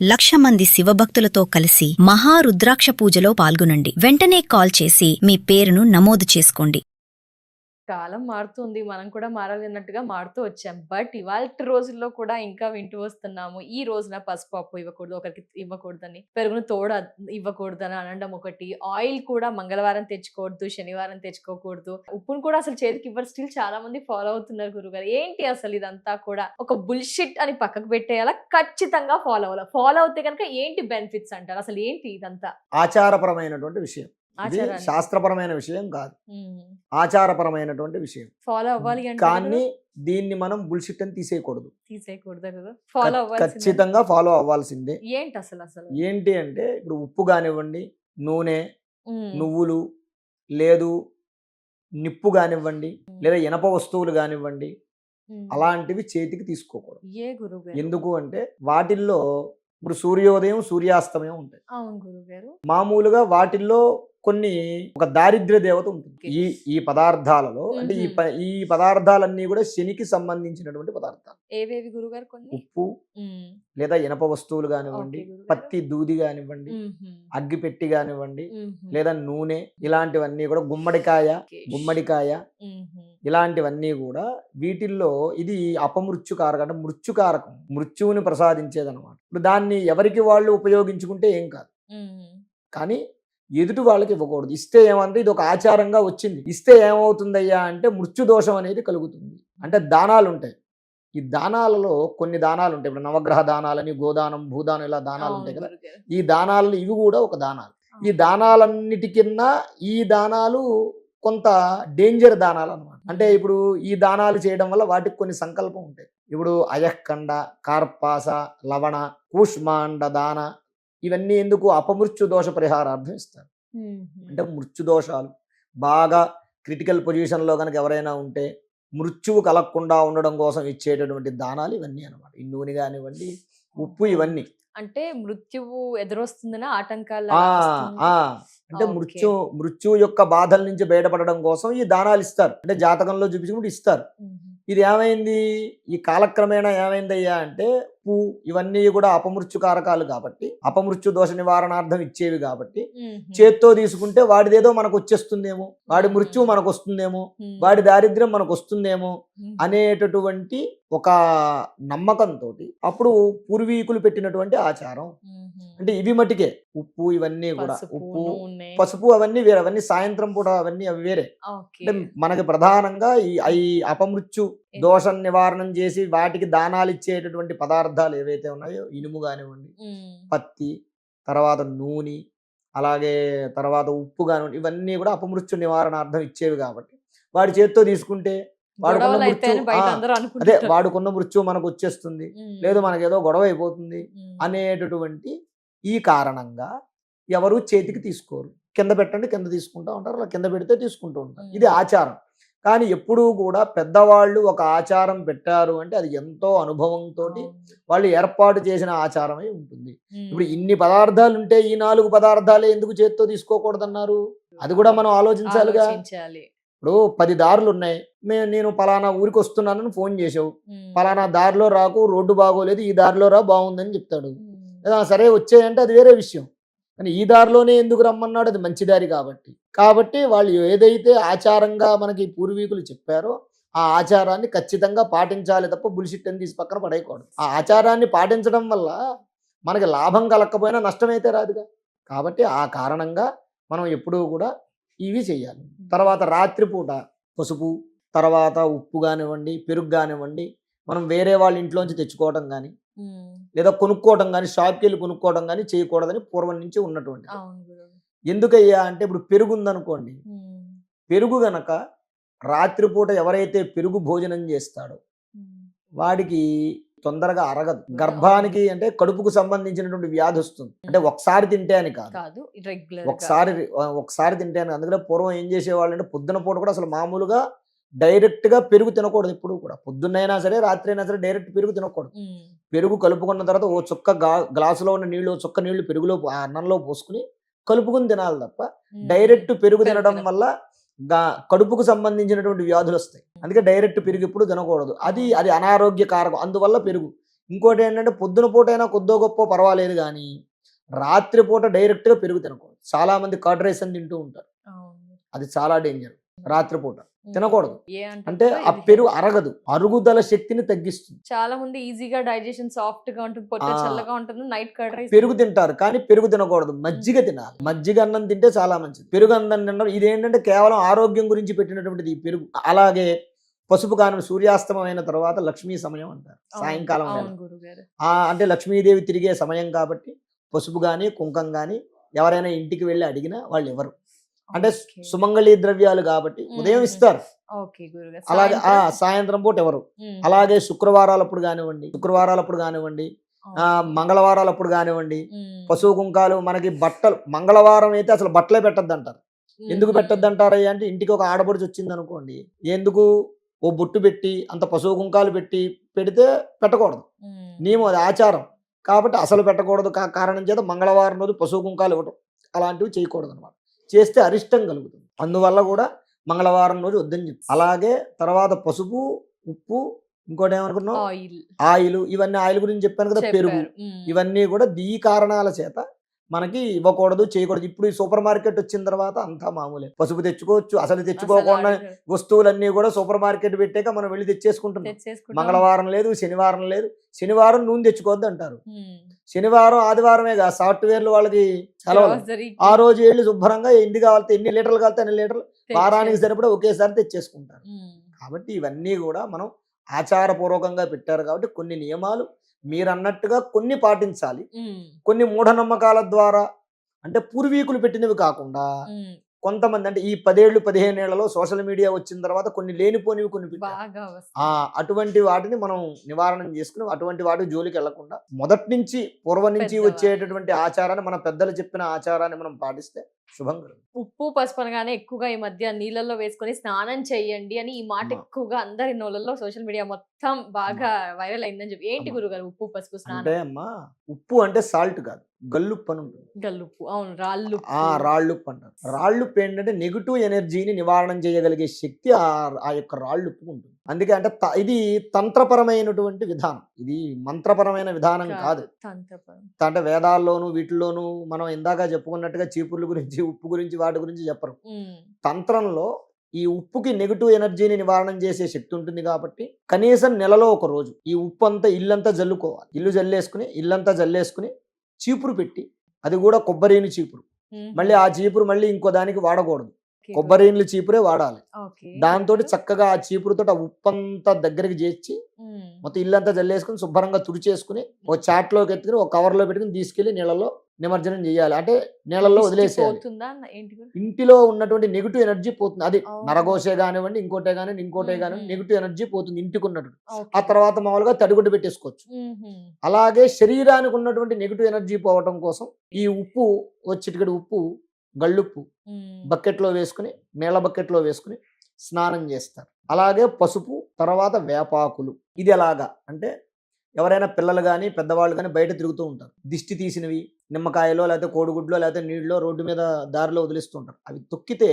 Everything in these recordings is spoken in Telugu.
1,00,000 మంది శివభక్తులతో కలిసి మహారుద్రాక్ష పూజలో పాల్గొనండి. వెంటనే కాల్ చేసి మీ పేరును నమోదు చేసుకోండి. కాలం మారుతుంది. మనం కూడా మారాలి అన్నట్టుగా మారుతూ వచ్చాం. బట్ ఇవాల్టి రోజుల్లో కూడా ఇంకా వింటూ వస్తున్నాము. ఈ రోజున పసుపు పప్పు ఇవ్వకూడదు, ఒకరికి ఇవ్వకూడదని, పెరుగును తోడు ఇవ్వకూడదని అనడం ఒకటి. ఆయిల్ కూడా మంగళవారం తెచ్చుకోవద్దు, శనివారం తెచ్చుకోకూడదు. ఉప్పును కూడా అసలు చేతికి ఇవ్వరు. స్టిల్ చాలా మంది ఫాలో అవుతున్నారు గురుగారు. ఏంటి అసలు ఇదంతా కూడా? ఒక బుల్‌షిట్ అని పక్కకు పెట్టేయాలా? ఖచ్చితంగా ఫాలో అవ్వాలా? ఫాలో అవుతే గనుక ఏంటి బెనిఫిట్స్ అంటారు? అసలు ఏంటి ఇదంతా? ఆచారపరమైనటువంటి విషయం. ఇది ఆచారాన్ని. శాస్త్రపరమైన విషయం కాదు. హ్మ్. ఆచారపరమైనటువంటి విషయం. ఫాలో అవ్వాలి అంటే కానీ దీన్ని మనం బుల్‌షిట్ అని తీసేయకూడదు. తీసేయకూడదా కదా? ఫాలో అవ్వాల్సిందే. ఖచ్చితంగా ఫాలో అవ్వాల్సిందే. ఏంటి అసలు? ఏంటి అంటే ఇప్పుడు ఉప్పు కానివ్వండి, నూనె, హ్మ్. నువ్వులు, లేదు నిప్పు కానివ్వండి, లేదా ఇనప వస్తువులు కానివ్వండి, హ్మ్. అలాంటివి చేతికి తీసుకోకూడదు. ఏ గురువుగారు? ఎందుకు అంటే వాటిల్లో ఇప్పుడు సూర్యోదయం, సూర్యాస్తమయం ఉంటాయి. అవును గురువుగారు. మామూలుగా వాటిల్లో కొన్ని ఒక దారిద్ర్య దేవత ఉంటుంది. Okay. ఈ పదార్థాలలో అంటే మ్మ్. ఈ పదార్థాలన్నీ కూడా శనికి సంబంధించినటువంటి పదార్థాలు. ఏవేవి గురువుగారు కొన్ని? ఉప్పు, మ్మ్. లేదా ఇనప వస్తువులు కానివ్వండి, Okay, గురుగారు. పత్తి దూది కానివ్వండి, మ్మ్. అగ్గిపెట్టి కానివ్వండి, మ్మ్. లేదా నూనె, ఇలాంటివన్నీ కూడా Okay. గుమ్మడికాయ మ్మ్. ఇలాంటివన్నీ కూడా వీటిల్లో ఇది అపమృత్యుకారకం అంటే మృత్యుకారకం, మృత్యువుని ప్రసాదించేదన్నమాట. ఇప్పుడు దాన్ని ఎవరికి వాళ్ళు ఉపయోగించుకుంటే ఏం కాదు, మ్మ్. కానీ ఎదుటి వాళ్ళకి ఇవ్వకూడదు. ఇస్తే ఏమంటే ఇది ఒక ఆచారంగా వచ్చింది. ఇస్తే ఏమవుతుందయ్యా అంటే మృత్యుదోషం అనేది కలుగుతుంది. అంటే దానాలు ఉంటాయి. ఈ దానాలలో కొన్ని దానాలు ఉంటాయి. ఇప్పుడు నవగ్రహ దానాలని, గోదానం, భూదానం ఇలా దానాలు అవును ఉంటాయి కదా. గురువుగారు. ఈ దానాలు ఇవి కూడా ఒక దానాలు. ఈ అవును. దానాలన్నిటికిన్నా ఈ దానాలు కొంత డేంజర్ దానాలు అనమాట. అంటే ఇప్పుడు ఈ దానాలు చేయడం వల్ల వాటికి కొన్ని సంకల్పం ఉంటాయి. ఇప్పుడు అయఃకండ, కార్పాస, లవణ, కూష్మాండ దాన ఇవన్నీ ఎందుకు? అపమృత్యు దోష పరిహారార్థం ఇస్తారు. మ్మ్. అంటే మృత్యు దోషాలు బాగా క్రిటికల్ పొజిషన్లో కనుక ఎవరైనా ఉంటే మృత్యువు కలగకుండా ఉండడం కోసం ఇచ్చేటటువంటి దానాలు ఇవన్నీ అనమాట. ఈ నూనె కానివ్వండి, ఉప్పు, ఇవన్నీ. అంటే మృత్యువు ఎదురొస్తుందనా ఆటంకాలు ఆ వస్తుంది? ఆ అంటే Okay. మృత్యువు యొక్క బాధల నుంచి బయటపడడం కోసం ఈ దానాలు ఇస్తారు. అంటే జాతకంలో చూపించుకుంటూ ఇస్తారు. మ్మ్. ఇది ఏమైంది? ఈ కాలక్రమేణా ఏమైందయ్యా అంటే ఉప్పు ఇవన్నీ కూడా అపమృత్యు కారకాలు కాబట్టి, అపమృత్యు దోష నివారణార్థం ఇచ్చేవి కాబట్టి, మ్మ్. చేత్తో తీసుకుంటే వాడిదేదో మనకు వచ్చేస్తుందేమో, వాడి మృత్యువు మనకు వస్తుందేమో, మ్మ్. వాడి దారిద్ర్యం మనకు వస్తుందేమో మ్మ్. అనేటటువంటి ఒక నమ్మకంతో అప్పుడు పూర్వీకులు పెట్టినటువంటి ఆచారం. మ్మ్. అంటే ఇవి మటుకే ఉప్పు ఇవన్నీ కూడా, పసుపు, ఉప్పు, నూనె. పసుపు అవన్నీ వేరే, అవన్నీ సాయంత్రం పూట అవన్నీ అవి వేరే. Okay. అంటే మనకి ప్రధానంగా ఈ అపమృత్యు దోషం నివారణం చేసి వాటికి దానాలు ఇచ్చేటటువంటి పదార్థాలు ఏవైతే ఉన్నాయో, ఇనుము కానివ్వండి, మ్మ్. పత్తి, తర్వాత నూనె, అలాగే తర్వాత ఉప్పు కానివ్వండి, ఇవన్నీ కూడా అపమృత్యు నివారణార్థం ఇచ్చేవి కాబట్టి వాడి చేత్తో తీసుకుంటే వాడుకున్న గొడవలు అయితే మృత్యు అని బయట అందరూ అదే అనుకుంటారు. వాడుకున్న మృత్యు మనకు వచ్చేస్తుంది, మ్మ్. లేదు మనకేదో గొడవ అయిపోతుంది మ్మ్. అనేటటువంటి ఈ కారణంగా ఎవరు చేతికి తీసుకోరు. కింద పెట్టండి, కింద తీసుకుంటూ ఉంటారు, అలా కింద పెడితే తీసుకుంటూ ఉంటారు. ఇది ఆచారం. కానీ ఎప్పుడూ కూడా పెద్దవాళ్ళు ఒక ఆచారం పెట్టారు అంటే అది ఎంతో అనుభవంతో అవును. వాళ్ళు ఏర్పాటు చేసిన ఆచారమై ఉంటుంది. మ్మ్. ఇప్పుడు ఇన్ని పదార్థాలు ఉంటే ఈ 4 పదార్థాలే ఎందుకు చేత్తో తీసుకోకూడదన్నారు? అది కూడా మనం ఆలోచించాలిగా. ఆలోచించాలి. ఇప్పుడు 10 దారులు ఉన్నాయి. నేను పలానా ఊరికి వస్తున్నానని ఫోన్ చేసావు, మ్మ్. పలానా దారిలో రాకు, రోడ్డు బాగోలేదు, ఈ దారిలో రా బాగుందని చెప్తాడు. మ్మ్. సరే వచ్చేయంటే అది వేరే విషయం. కానీ ఈ దారిలోనే ఎందుకు రమ్మన్నాడు? అది మంచి దారి కాబట్టి వాళ్ళు ఏదైతే ఆచారంగా మనకి పూర్వీకులు చెప్పారో ఆ ఆచారాన్ని ఖచ్చితంగా పాటించాలి తప్ప బుల్షిట్ అని తీసి పక్కన పడేయకూడదు. ఆ ఆచారాన్ని పాటించడం వల్ల మనకి లాభం కలగకపోయినా నష్టమైతే రాదుగా. కాబట్టి ఆ కారణంగా మనం ఎప్పుడూ కూడా ఇవి చేయాలి. తర్వాత రాత్రిపూట పసుపు, తర్వాత ఉప్పు కానివ్వండి, పెరుగు కానివ్వండి, మనం వేరే వాళ్ళ ఇంట్లోంచి తెచ్చుకోవడం కానీ, మ్మ్. లేదా కొనుక్కోవడం కానీ, షాప్కి వెళ్ళి కొనుక్కోవడం కానీ చేయకూడదని పూర్వం నుంచి ఉన్నటువంటి. అవును గురువు. ఎందుకయ్యా అంటే ఇప్పుడు పెరుగు ఉందనుకోండి, మ్మ్. పెరుగు గనక రాత్రిపూట ఎవరైతే పెరుగు భోజనం చేస్తాడో మ్మ్. వాడికి తొందరగా అరగదు. గర్భానికి అంటే కడుపుకు సంబంధించినటువంటి వ్యాధి వస్తుంది. అంటే ఒకసారి తింటే అని కాదు, కాదు రెగ్యులర్ ఒకసారి తింటే అని. అందుకనే పూర్వం ఏం చేసేవాళ్ళు అంటే పొద్దున పూట కూడా అసలు మామూలుగా డైరెక్ట్గా పెరుగు తినకూడదు. ఎప్పుడు కూడా పొద్దున్నైనా సరే రాత్రి అయినా సరే డైరెక్ట్ పెరుగు తినకూడదు. పెరుగు కలుపుకున్న తర్వాత ఓ చుక్క గ్లాసులో ఉన్న నీళ్ళు, ఓ చుక్క నీళ్లు పెరుగులో ఆ అన్నంలో పోసుకుని కలుపుకుని తినాలి తప్ప డైరెక్ట్ పెరుగు తినడం వల్ల కడుపుకు సంబంధించినటువంటి వ్యాధులు వస్తాయి. అందుకే డైరెక్ట్ పెరుగు ఎప్పుడు తినకూడదు. అది అనారోగ్య కారకం. అందువల్ల పెరుగు ఇంకోటి ఏంటంటే పొద్దున పూట అయినా కొద్దో గొప్ప పర్వాలేదు కానీ రాత్రిపూట డైరెక్ట్గా పెరుగు తినకూడదు. చాలా మంది కర్డ్ రైస్ అని తింటూ ఉంటారు. అవును. అది చాలా డేంజర్. రాత్రిపూట తినకూడదు. అంటే అంటే ఆ పెరుగు అరగదు, అరుగుదల శక్తిని తగ్గిస్తుంది. చాలా మంది ఈజీగా డైజెషన్ సాఫ్ట్ గా ఉంటుంది, పొట్ట ఆ. చల్లగా ఉంటుంది, నైట్ కర్డ్ రైస్ పెరుగు తింటారు కానీ పెరుగు తినకూడదు, మజ్జిగ తినాలి. మజ్జిగ అన్నం తింటే చాలా మంచిది. పెరుగు అన్నం తినడం ఇదేంటంటే కేవలం ఆరోగ్యం గురించి పెట్టినటువంటిది ఈ పెరుగు. అలాగే పసుపు కాలం సూర్యాస్తమం అయిన తర్వాత లక్ష్మీ సమయం అంటారు, సాయంకాలం వేళ. అవును గురుగారు. అంటే లక్ష్మీదేవి తిరిగే సమయం కాబట్టి పసుపు కానీ కుంకం కానీ ఎవరైనా ఇంటికి వెళ్ళి అడిగినా వాళ్ళు ఇవ్వరు. అంటే Okay. సుమంగళి ద్రవ్యాలు కాబట్టి ఉదయం ఇస్తారు, ఓకే గురుగారు. అలాగే సాయంత్రం? సాయంత్రం పూట ఎవరు. మ్మ్. అలాగే శుక్రవారాలప్పుడు కానివ్వండి, మంగళవారాలప్పుడు కానివ్వండి, మ్మ్. పశువు కుంకాలు మనకి బట్టలు. మంగళవారం అయితే అసలు బట్టలే పెట్టద్దు అంటారు. ఎందుకు మ్మ్. పెట్టద్దు అంటారయ్యా అంటే ఇంటికి ఒక ఆడపడుచు వచ్చింది అనుకోండి, ఎందుకు ఓ బొట్టు పెట్టి అంత పశువు కుంకాలు పెడితే పెట్టకూడదు. మ్మ్. నియమం, అది ఆచారం కాబట్టి అసలు పెట్టకూడదు. కారణం చేత మంగళవారం రోజు పశువు కుంకాలు ఇవ్వటం అలాంటివి చేయకూడదు అనమాట. చేస్తే అరిష్టం కలుగుతుంది. అందువల్ల కూడా మంగళవారం రోజు వద్దని చెప్పి. అలాగే తర్వాత పసుపు, ఉప్పు, ఇంకోటి ఏమనుకున్నాం, ఆయిల్ ఆయిల్. ఇవన్నీ ఆయిల్ గురించి చెప్పాను కదా, పెరుగు. చెప్పారు. మ్మ్. ఇవన్నీ కూడా ఈ కారణాల చేత మనకి ఇవ్వకూడదు, చేయకూడదు. ఇప్పుడు ఈ సూపర్ మార్కెట్ వచ్చిన తర్వాత అంతా మామూలే. పసుపు తెచ్చుకోవచ్చు, అసలు తెచ్చుకోకుండా అసలు వస్తువులన్నీ కూడా సూపర్ మార్కెట్ పెట్టాక మనం వెళ్ళి తెచ్చేసుకుంటున్నాం. తెచ్చేసుకుంటాం. మంగళవారం లేదు, శనివారం లేదు. శనివారం నూనె తెచ్చుకోవద్దు అంటారు. మ్మ్. శనివారం ఆదివారమే కాదు, సాఫ్ట్వేర్లు వాళ్ళకి సెలవులు. Grocery కి ఆ రోజు వెళ్ళి శుభ్రంగా ఎన్ని కావాలితే ఎన్ని లీటర్లు కావాలితే అన్ని లీటర్లు వారానికి సరిపడా ఒకేసారి తెచ్చేసుకుంటారు. మ్మ్. కాబట్టి ఇవన్నీ కూడా మనం ఆచారపూర్వకంగా పెట్టారు కాబట్టి కొన్ని నియమాలు మీరు అన్నట్టుగా కొన్ని పాటించాలి. మ్మ్. కొన్ని మూఢనమ్మకాల ద్వారా అంటే పూర్వీకులు పెట్టినవి కాకుండా మ్మ్. కొంతమంది అంటే ఈ 10 ఏళ్ళు 15 ఏళ్లలో సోషల్ మీడియా వచ్చిన తర్వాత కొన్ని లేనిపోనివి కొన్ని పెట్టారు. బాగా వస్తుంది. అటువంటి వాటిని మనం నివారణ చేసుకుని అటువంటి వాటి జోలికి వెళ్లకుండా మొదటి నుంచి పూర్వం నుంచి పెద్దవాళ్ళు. వచ్చేటటువంటి ఆచారాన్ని, మన పెద్దలు చెప్పిన ఆచారాన్ని మనం పాటిస్తే శుభం కలుగుతుంది. ఉప్పు పసుపు అనగానే ఎక్కువగా ఈ మధ్య నీళ్ళల్లో వేసుకొని స్నానం చేయండి అని ఈ మాట అమ్మా. ఎక్కువగా అందరి నోళ్ళల్లో సోషల్ మీడియా మొత్తం బాగా వైరల్ అయిందని చెప్పి. ఏంటి అమ్మా. గురుగారు ఉప్పు పసుపు అంటే స్నానం? అమ్మా, ఉప్పు అంటే సాల్ట్ కాదు, గల్లుప్పు అని ఉంటుంది. గల్లుప్పు, అవును, రాళ్ళు రాళ్ళుప్పు అంటారు. రాళ్ళుప్పు ఏంటంటే నెగిటివ్ ఎనర్జీని నివారణ చేయగలిగే శక్తి ఆ యొక్క రాళ్ళుప్పు ఉంటుంది. అందుకే అంటే ఇది తంత్రపరమైనటువంటి విధానం, ఇది మంత్రపరమైన విధానం కాదు. తంత్రపరం. అంటే వేదాల్లోనూ వీటిల్లోనూ మనం ఇందాక చెప్పుకున్నట్టుగా చీపుర్ల గురించి, ఉప్పు గురించి, వాటి గురించి చెప్పరు. మ్మ్. తంత్రంలో ఈ ఉప్పుకి నెగిటివ్ ఎనర్జీని నివారణ చేసే శక్తి ఉంటుంది కాబట్టి కనీసం నెలలో ఒక రోజు ఈ ఉప్పు అంతా ఇల్లంతా జల్లుకోవాలి. ఇల్లంతా జల్లేసుకుని చీపురు పెట్టి, అది కూడా కొబ్బరిని చీపురు. మ్మ్. మళ్ళీ ఆ చీపురు మళ్ళీ ఇంకో దానికి వాడకూడదు, Okay, కొబ్బరి ఇండ్లు చీపురే వాడాలి. okay, దాంతో గురుగారు. చక్కగా ఆ చీపురుతో ఆ ఉప్పంతా దగ్గరికి చేర్చి మ్మ్. మొత్తం ఇల్లంతా జల్లేసుకుని శుభ్రంగా తుడిచేసుకుని ఒక చాట్లోకి ఎత్తుకుని ఒక కవర్లో పెట్టుకుని తీసుకెళ్లి నీళ్ళలో నిమజ్జనం చేయాలి. అంటే నీళ్ళల్లో దిష్టి వదిలేసేయాలి. పోతుందా? ఏంటి గురు? ఇంటిలో ఉన్నటువంటి నెగిటివ్ ఎనర్జీ పోతుంది. అది Oh. నరగోసే కానివ్వండి, ఇంకోటే కానివ్వండి, కానివ్వండి, మ్మ్. నెగిటివ్ ఎనర్జీ పోతుంది ఇంటికి ఉన్నటువంటి. Okay. ఆ తర్వాత మామూలుగా తడిగుడ్డ పెట్టేసుకోవచ్చు. మ్మ్. అలాగే శరీరానికి ఉన్నటువంటి నెగిటివ్ ఎనర్జీ పోవటం కోసం ఈ ఉప్పు, చిటికెడు ఉప్పు, గళ్ళుప్పు మ్మ్. బకెట్లో వేసుకుని, నీళ్ళ బకెట్లో వేసుకుని స్నానం చేస్తారు. అలాగే పసుపు, తర్వాత వేపాకులు. ఇది ఎలాగా అంటే ఎవరైనా పిల్లలు కానీ పెద్దవాళ్ళు కానీ బయట తిరుగుతూ ఉంటారు, దిష్టి తీసినవి నిమ్మకాయలో లేకపోతే కోడిగుడ్లో లేకపోతే నీళ్ళలో రోడ్డు మీద దారిలో వదిలిస్తుంటారు. అవి తొక్కితే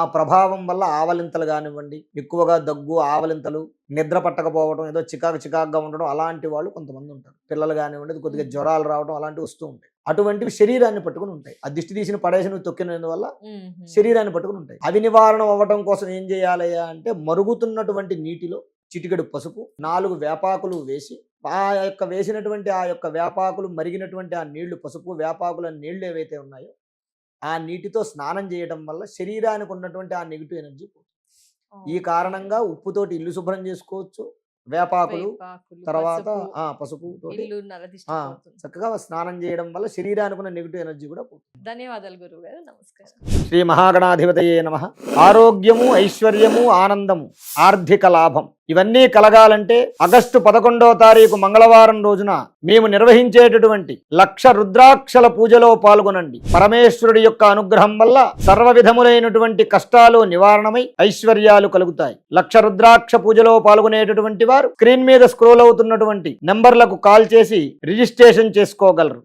ఆ ప్రభావం వల్ల ఆవలింతలు కానివ్వండి, ఎక్కువగా దగ్గు, ఆవలింతలు, నిద్ర పట్టకపోవడం, ఏదో చికాకుగా ఉండడం, అలాంటి వాళ్ళు కొంతమంది ఉంటారు. పిల్లలు కానివ్వండి, కొద్దిగా జ్వరాలు రావడం అలాంటివి వస్తూ ఉంటాయి. అటువంటివి శరీరాన్ని పట్టుకుని ఉంటాయి. ఆ దిష్టి తీసిన పడేసిన తొక్కినందువల్ల మ్మ్. శరీరాన్ని పట్టుకుని ఉంటాయి. అవి నివారణ అవ్వడం కోసం ఏం చేయాలయ్యా అంటే మరుగుతున్నటువంటి నీటిలో చిటికెడు పసుపు, 4 వేపాకులు వేసి ఆ యొక్క వేసినటువంటి ఆ యొక్క వేపాకులు మరిగినటువంటి ఆ నీళ్లు, పసుపు వేపాకుల నీళ్లు ఏవైతే ఉన్నాయో ఆ నీటితో స్నానం చేయడం వల్ల శరీరానికి ఉన్నటువంటి ఆ నెగిటివ్ ఎనర్జీ పోతుంది. ఈ కారణంగా ఉప్పుతోటి ఇల్లు శుభ్రం చేసుకోవచ్చు, వేపాకులు, వేపాకులు, తర్వాత పసుపు, పసుపు తోటి ఇల్లు నరదిష్టి పోతుంది. చక్కగా స్నానం చేయడం వల్ల శరీరానికి ఉన్న నెగిటివ్ ఎనర్జీ కూడా పోతుంది. ధన్యవాదాలు గురువు గారు. నమస్కారం. శ్రీ మహాగణాధిపతయే నమః. ఆరోగ్యము, ఐశ్వర్యము, ఆనందము, ఆర్థిక లాభం ఇవన్నీ కలగాలంటే ఆగస్టు 11వ తారీఖు మంగళవారం రోజున మేము నిర్వహించేటటువంటి 1,00,000 రుద్రాక్షల పూజలో పాల్గొనండి. పరమేశ్వరుడి యొక్క అనుగ్రహం వల్ల సర్వ విధములైనటువంటి కష్టాలు నివారణమై ఐశ్వర్యాలు కలుగుతాయి. 1,00,000 రుద్రాక్ష పూజలో పాల్గొనేటటువంటి వారు స్క్రీన్ మీద స్క్రోల్ అవుతున్నటువంటి నంబర్లకు కాల్ చేసి రిజిస్ట్రేషన్ చేసుకోగలరు.